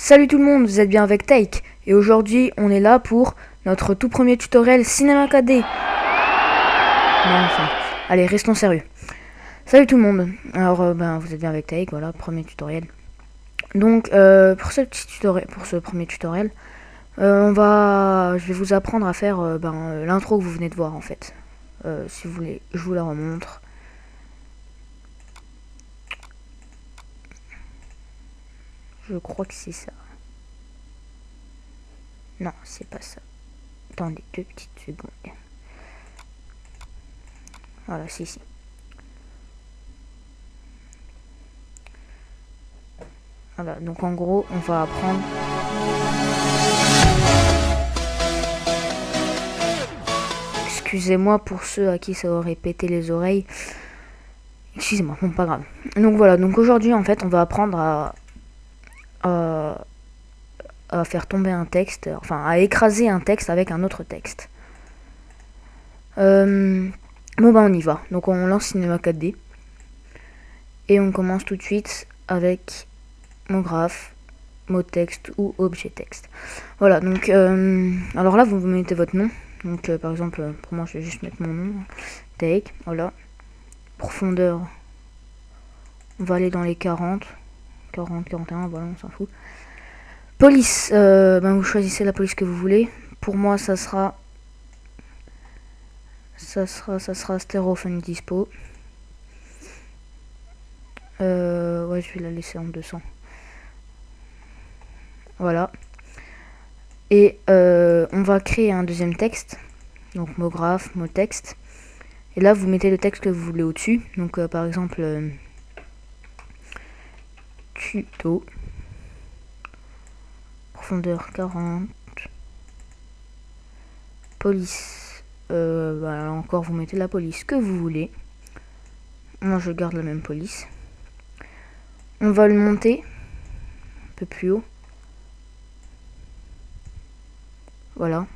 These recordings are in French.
Salut tout le monde, vous êtes bien avec Take et aujourd'hui on est là pour notre tout premier tutoriel Cinema 4D. Non enfin, allez restons sérieux. Salut tout le monde, alors vous êtes bien avec Take, voilà, premier tutoriel. Donc pour ce premier tutoriel, je vais vous apprendre à faire l'intro que vous venez de voir en fait. Si vous voulez, je vous la remontre. Je crois que c'est ça. Non, c'est pas ça. Attendez 2 petites secondes. Voilà, c'est ici. Voilà, donc en gros, on va apprendre. Excusez-moi pour ceux à qui ça aurait pété les oreilles. Excusez-moi, bon, pas grave. Donc voilà, donc aujourd'hui, en fait, on va apprendre à faire tomber un texte, enfin, à écraser un texte avec un autre texte. On y va. Donc on lance Cinema 4D. Et on commence tout de suite avec mot graphe, mot texte ou objet texte. Voilà, donc alors là vous mettez votre nom. Donc par exemple pour moi je vais juste mettre mon nom. Take, voilà. Profondeur, on va aller dans les 40, 41, voilà, on s'en fout. Police, vous choisissez la police que vous voulez. Pour moi ça sera Stéréophone Dispo. Ouais, je vais la laisser en 200. Voilà. Et on va créer un deuxième texte. Donc mot graphe, mot texte. Et là, vous mettez le texte que vous voulez au-dessus. Donc par exemple, tuto. Profondeur 40. Police. Encore, vous mettez la police que vous voulez. Moi, je garde la même police. On va le monter un peu plus haut. Voilà.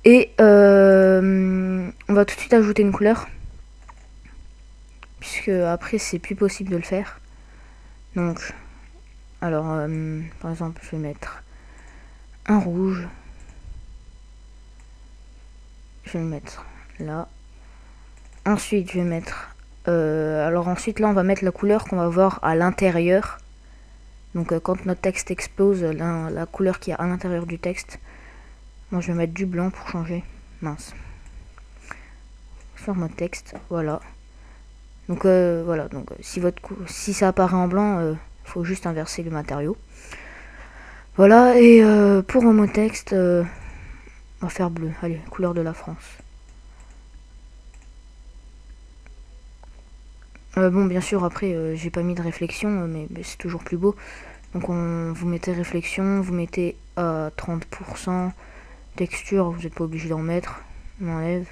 Et on va tout de suite ajouter une couleur. Puisque après, c'est plus possible de le faire. Donc, alors, par exemple, je vais mettre un rouge. Je vais le mettre là. Ensuite, je vais mettre... ensuite, là, on va mettre la couleur qu'on va voir à l'intérieur. Donc, quand notre texte explose, la couleur qu'il y a à l'intérieur du texte. Moi, je vais mettre du blanc pour changer. Mince. Sur mon texte, voilà. Donc, voilà. Donc, si ça apparaît en blanc, faut juste inverser le matériau. Voilà. Et pour un mot texte, on va faire bleu. Allez, couleur de la France. Bien sûr, après, j'ai pas mis de réflexion, mais c'est toujours plus beau. Donc, vous mettez réflexion, vous mettez à 30%. Texture, vous n'êtes pas obligé d'en mettre. On enlève.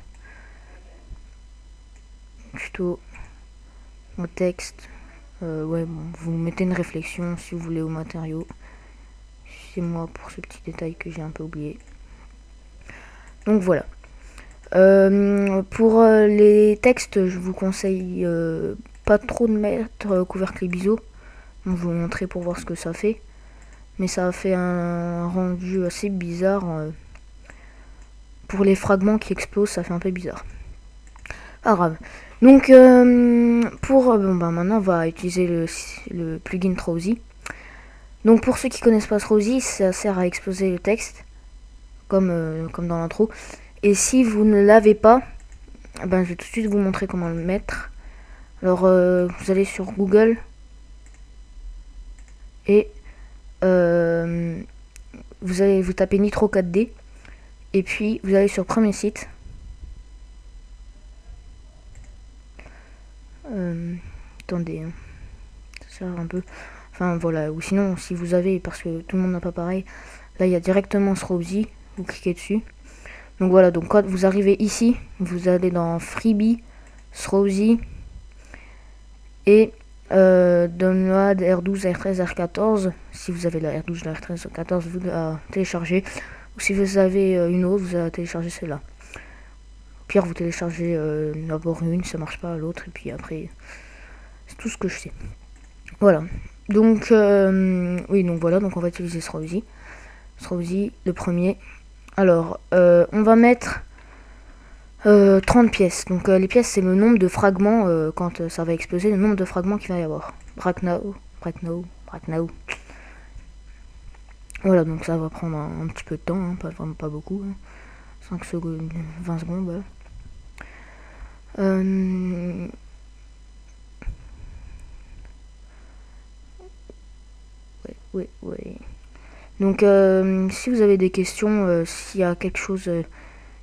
Tuto. Au texte. Vous mettez une réflexion si vous voulez au matériau. Excusez-moi pour ce petit détail que j'ai un peu oublié. Donc voilà. Pour les textes, je vous conseille pas trop de mettre couvercle ISO. Je vais vous montrer pour voir ce que ça fait. Mais ça a fait un rendu assez bizarre. Pour les fragments qui explosent, ça fait un peu bizarre. Pas grave. Donc maintenant on va utiliser le plugin Throwzy. Donc pour ceux qui connaissent pas Throwzy, ça sert à exploser le texte comme dans l'intro. Et si vous ne l'avez pas, je vais tout de suite vous montrer comment le mettre. Alors vous allez sur Google et vous tapez Nitro 4D et puis vous allez sur le premier site. Attendez, ça sert un peu. Enfin voilà, ou sinon si vous avez, parce que tout le monde n'a pas pareil, là il y a directement Throwzy, vous cliquez dessus. Donc voilà, donc quand vous arrivez ici, vous allez dans Freebie, Throwzy et download R12, R13, R14. Si vous avez la R12, la R13, R14, vous la téléchargez. Ou si vous avez une autre, vous allez télécharger celle-là. Au pire, vous téléchargez d'abord une, ça marche pas l'autre, et puis après, c'est tout ce que je sais. Voilà. Donc, oui, donc voilà, donc on va utiliser Srowsy. Srowsy, le premier. Alors, on va mettre 30 pièces. Donc, les pièces, c'est le nombre de fragments, quand ça va exploser, le nombre de fragments qu'il va y avoir. Bracknow. Voilà, donc ça va prendre un petit peu de temps, hein, vraiment pas beaucoup. Hein. 5 secondes, 20 secondes, voilà. Ouais. Donc, si vous avez des questions, s'il y a quelque chose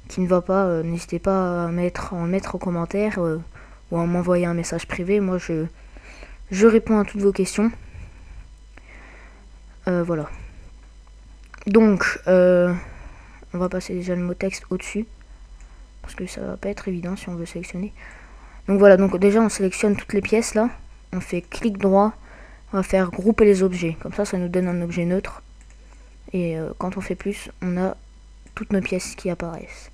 qui ne va pas, n'hésitez pas à en mettre en commentaire ou à m'envoyer un message privé. Moi, je réponds à toutes vos questions. Voilà. Donc, on va passer déjà le mot texte au-dessus. Parce que ça va pas être évident si on veut sélectionner. Donc voilà, donc déjà on sélectionne toutes les pièces là. On fait clic droit. On va faire grouper les objets. Comme ça nous donne un objet neutre. Et quand on fait plus, on a toutes nos pièces qui apparaissent.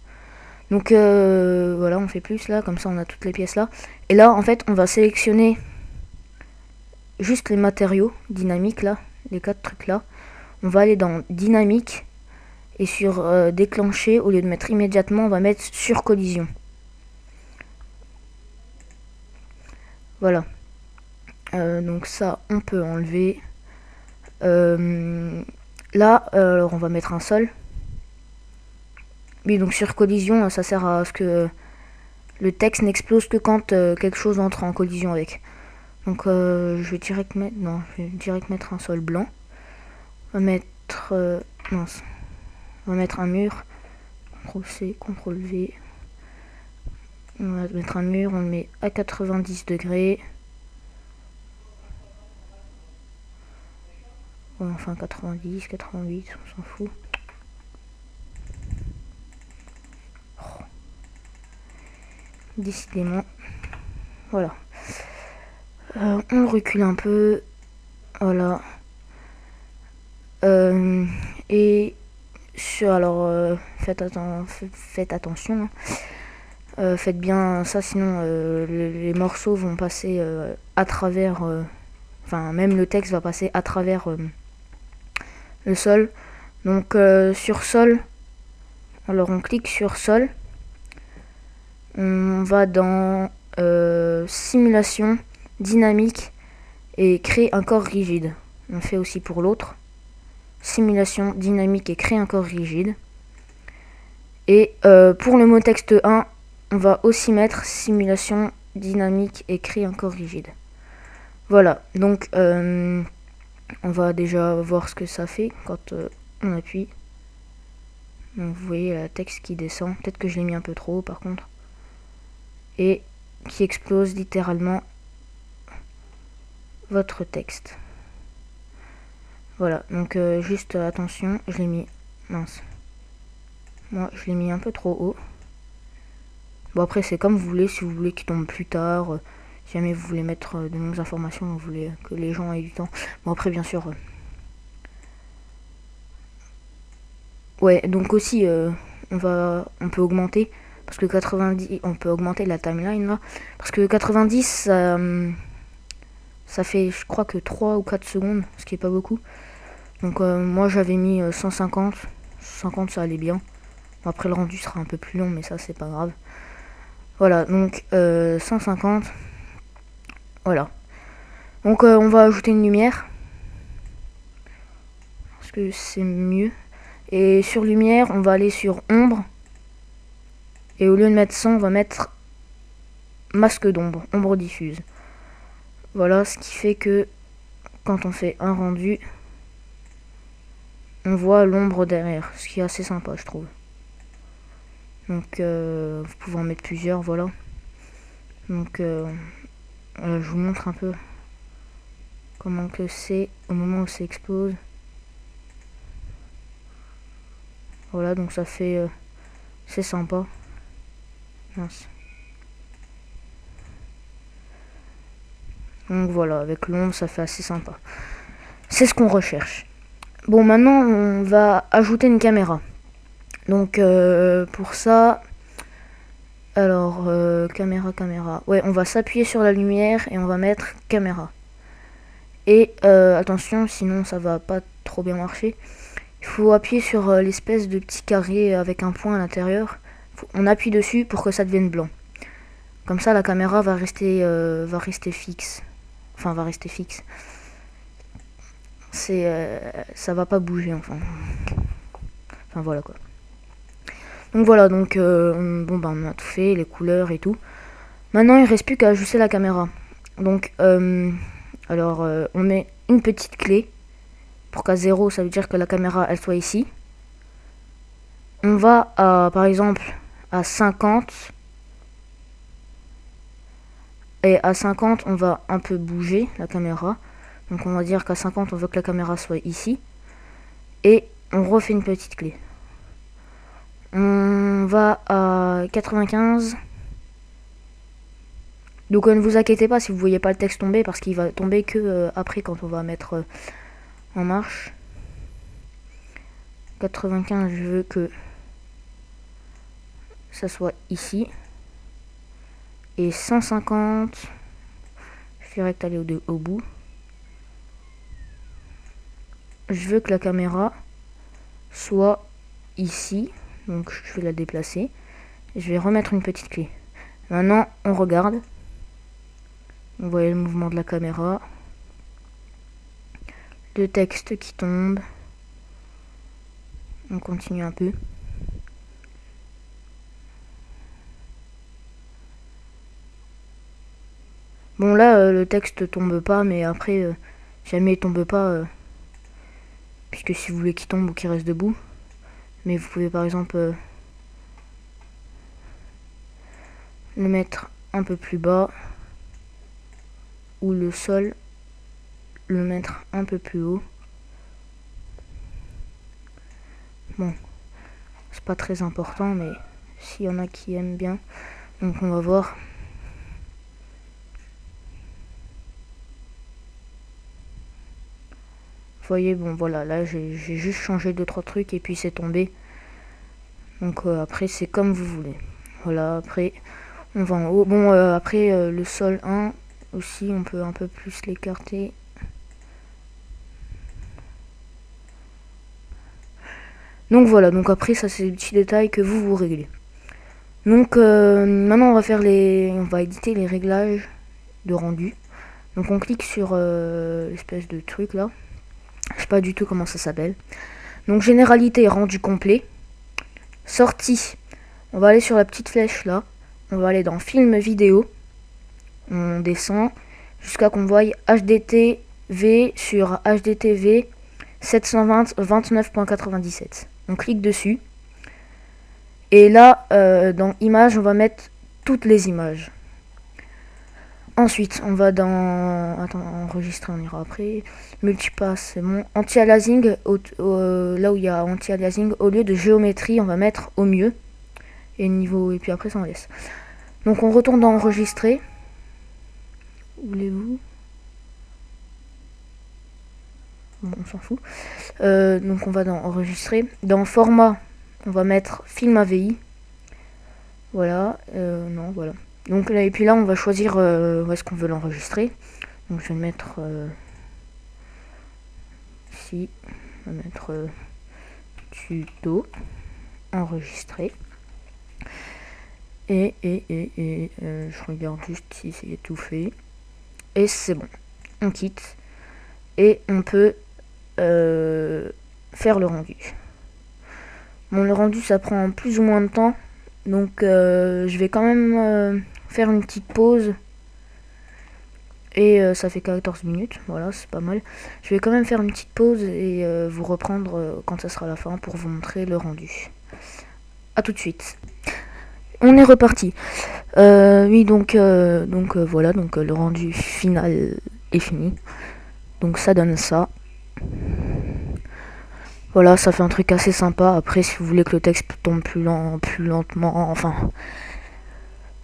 Donc voilà, on fait plus là, comme ça on a toutes les pièces là. Et là, en fait, on va sélectionner juste les matériaux dynamiques là, les 4 trucs là. On va aller dans dynamique et sur déclencher, au lieu de mettre immédiatement, on va mettre sur collision. Voilà. Donc ça, on peut enlever. Là, alors on va mettre un sol. Oui, donc sur collision, ça sert à ce que le texte n'explose que quand quelque chose entre en collision avec. Donc je vais direct mettre un sol blanc. On va mettre on va mettre un mur. CTRL C, CTRL V. On va mettre un mur, on le met à 90 degrés. Ouais, enfin 90, 88, on s'en fout. Décidément. Voilà. On le recule un peu. Voilà. Et alors faites attention. Faites bien ça, sinon les morceaux vont passer à travers. Enfin, même le texte va passer à travers le sol. Donc sur sol. Alors on clique sur sol. On va dans simulation, dynamique et créer un corps rigide. On fait aussi pour l'autre. Simulation, dynamique et créer un corps rigide. Et pour le mot texte 1, on va aussi mettre simulation, dynamique et créer un corps rigide. Voilà, donc on va déjà voir ce que ça fait quand on appuie. Donc vous voyez le texte qui descend. Peut-être que je l'ai mis un peu trop haut par contre. Et qui explose littéralement votre texte. Voilà, donc juste attention, je l'ai mis, mince. Moi, je l'ai mis un peu trop haut. Bon, après, c'est comme vous voulez, si vous voulez qu'il tombe plus tard, si jamais vous voulez mettre de nouvelles informations, vous voulez que les gens aient du temps. Bon, après, bien sûr. Ouais, donc aussi, on peut augmenter, parce que 90, on peut augmenter la timeline là, parce que 90, ça fait, je crois que 3 ou 4 secondes, ce qui est pas beaucoup. Donc moi j'avais mis 150. 50 ça allait bien. Bon, après le rendu sera un peu plus long, mais ça c'est pas grave. Voilà, donc 150. Voilà. Donc on va ajouter une lumière. Parce que c'est mieux. Et sur lumière, on va aller sur ombre. Et au lieu de mettre 100, on va mettre masque d'ombre, ombre diffuse. Voilà, ce qui fait que quand on fait un rendu, on voit l'ombre derrière, ce qui est assez sympa, je trouve. Donc vous pouvez en mettre plusieurs, voilà. Donc je vous montre un peu comment que c'est au moment où ça explose. Voilà, donc ça fait c'est sympa. Mince. Donc voilà, avec l'ombre ça fait assez sympa. C'est ce qu'on recherche. Bon, maintenant on va ajouter une caméra. Donc pour ça, alors caméra. Ouais, on va s'appuyer sur la lumière et on va mettre caméra. Et attention, sinon ça va pas trop bien marcher. Il faut appuyer sur l'espèce de petit carré avec un point à l'intérieur. On appuie dessus pour que ça devienne blanc. Comme ça, la caméra va rester fixe. Enfin, va rester fixe. Ça va pas bouger, enfin voilà quoi. Donc voilà, donc bon bah on a tout fait, les couleurs et tout. Maintenant il reste plus qu'à ajuster la caméra. Donc alors on met une petite clé pour qu'à 0 ça veut dire que la caméra elle soit ici. On va par exemple à 50. Et à 50 on va un peu bouger la caméra. Donc on va dire qu'à 50 on veut que la caméra soit ici. Et on refait une petite clé. On va à 95. Donc ne vous inquiétez pas si vous voyez pas le texte tomber, parce qu'il va tomber que après quand on va mettre en marche. 95, je veux que ça soit ici. Et 150, je vais direct aller au bout. Je veux que la caméra soit ici. Donc je vais la déplacer. Je vais remettre une petite clé. Maintenant, on regarde. Vous voyez le mouvement de la caméra. Le texte qui tombe. On continue un peu. Bon là, le texte tombe pas, mais après, jamais il tombe pas. Puisque si vous voulez qu'il tombe ou qu'il reste debout. Mais vous pouvez par exemple le mettre un peu plus bas. Ou le sol, le mettre un peu plus haut. Bon, c'est pas très important, mais s'il y en a qui aiment bien, donc on va voir. Vous voyez, bon voilà, là j'ai juste changé 2-3 trucs et puis c'est tombé. Donc après c'est comme vous voulez. Voilà, après on va en haut. Bon après le sol 1 aussi, on peut un peu plus l'écarter. Donc voilà, donc après ça c'est des petits détails que vous réglez. Donc maintenant on va éditer les réglages de rendu. Donc on clique sur l'espèce de truc là. Je sais pas du tout comment ça s'appelle. Donc généralité, rendu complet. Sortie, on va aller sur la petite flèche là. On va aller dans film vidéo. On descend jusqu'à qu'on voie HDTV sur HDTV 720 29.97. On clique dessus. Et là, dans images, on va mettre toutes les images. Ensuite, on va dans... Attends, enregistrer, on ira après. Multipass, c'est bon. Anti-aliasing, là où il y a anti-aliasing, au lieu de géométrie, on va mettre au mieux. Et niveau... Et puis après, ça on laisse. Donc on retourne dans enregistrer. Où voulez-vous? Bon, on s'en fout. Donc on va dans enregistrer. Dans format, on va mettre film AVI. Voilà. Non, voilà. Donc là, et puis là, on va choisir où est-ce qu'on veut l'enregistrer. Donc je vais mettre ici. On va mettre tuto enregistrer. Et je regarde juste si c'est tout fait. Et c'est bon. On quitte. Et on peut faire le rendu. Bon, le rendu, ça prend plus ou moins de temps. Donc je vais quand même faire une petite pause. Et ça fait 14 minutes, voilà, c'est pas mal. Je vais quand même faire une petite pause et vous reprendre quand ça sera la fin pour vous montrer le rendu. A tout de suite. On est reparti. Oui, donc voilà, donc le rendu final est fini. Donc ça donne ça. Voilà, ça fait un truc assez sympa. Après, si vous voulez que le texte tombe plus lentement, enfin...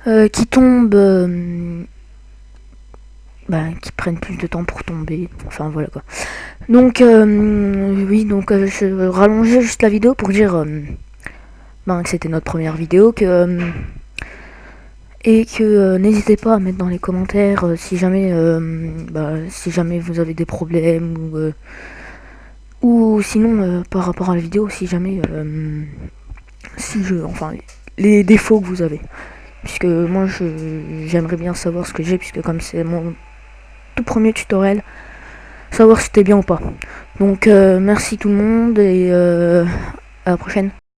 qui tombe... qui prennent plus de temps pour tomber. Enfin, voilà quoi. Donc, oui, donc je rallongeais juste la vidéo pour dire... que c'était notre première vidéo, que... Et que n'hésitez pas à mettre dans les commentaires si jamais vous avez des problèmes ou sinon par rapport à la vidéo si jamais enfin les défauts que vous avez, puisque moi j'aimerais bien savoir ce que j'ai, puisque comme c'est mon tout premier tutoriel, savoir si c'était bien ou pas. Donc merci tout le monde et à la prochaine.